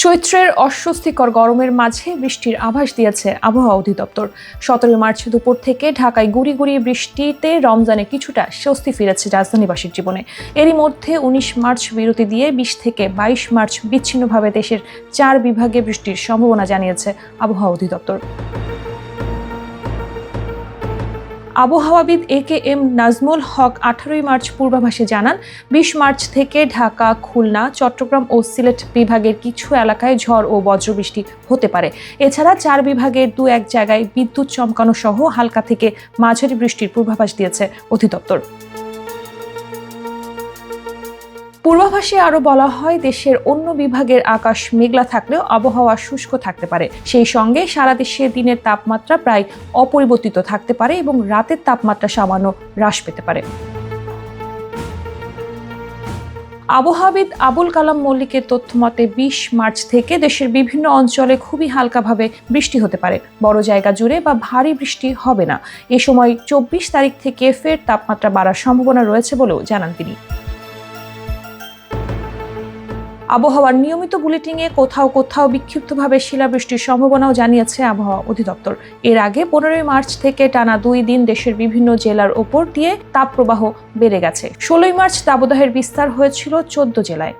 চৈত্রের অস্বস্তিকর গরমের মাঝে বৃষ্টির আভাস দিয়েছে আবহাওয়া অধিদপ্তর। 17 মার্চ দুপুর থেকে ঢাকায় গুঁড়ি গুঁড়ি বৃষ্টিতে রমজানে কিছুটা স্বস্তি ফিরেছে রাজধানীবাসীর জীবনে। এরই মধ্যে 19 মার্চ বিরতি দিয়ে 20 থেকে 22 মার্চ বিচ্ছিন্নভাবে দেশের 4 বিভাগে বৃষ্টির সম্ভাবনা জানিয়েছে আবহাওয়া অধিদপ্তর। আবহাওয়াবিদ এ.কে.এম. নাজমুল হক 18 মার্চ পূর্বাভাসে জানান, 20 মার্চ থেকে ঢাকা, খুলনা, চট্টগ্রাম ও সিলেট বিভাগের কিছু এলাকায় ঝড় ও বজ্রবৃষ্টি হতে পারে। এছাড়া 4 বিভাগের 2-1 জায়গায় বিদ্যুৎ চমকানো সহ হালকা থেকে মাঝারি বৃষ্টির পূর্বাভাস দিয়েছে অধিদপ্তর। পূর্বাভাসে আরও বলা হয়, দেশের অন্য বিভাগের আকাশ মেঘলা থাকলেও আবহাওয়া শুষ্ক থাকতে পারে। সেই সঙ্গে সারা দেশে দিনের তাপমাত্রা প্রায় অপরিবর্তিত থাকতে পারে এবং রাতের তাপমাত্রা সামান্য হ্রাস পেতে পারে। আবহাওয়াবিদ আবুল কালাম মল্লিকের তথ্য মতে 20 মার্চ থেকে দেশের বিভিন্ন অঞ্চলে খুবই হালকাভাবে বৃষ্টি হতে পারে। বড় জায়গা জুড়ে বা ভারী বৃষ্টি হবে না। এ সময় 24 তারিখ থেকে ফের তাপমাত্রা বাড়ার সম্ভাবনা রয়েছে বলেও জানান তিনি। আবহাওয়ার নিয়মিত বুলেটিনে কোথাও কোথাও বিক্ষিপ্তভাবে শিলাবৃষ্টির সম্ভাবনাও জানিয়েছে আবহাওয়া অধিদপ্তর। এর আগে 15 মার্চ থেকে টানা 2 দিন দেশের বিভিন্ন জেলার ওপর দিয়ে তাপপ্রবাহ বেড়ে গেছে। 16 মার্চ দাবদাহের বিস্তার হয়েছিল 14 জেলায়।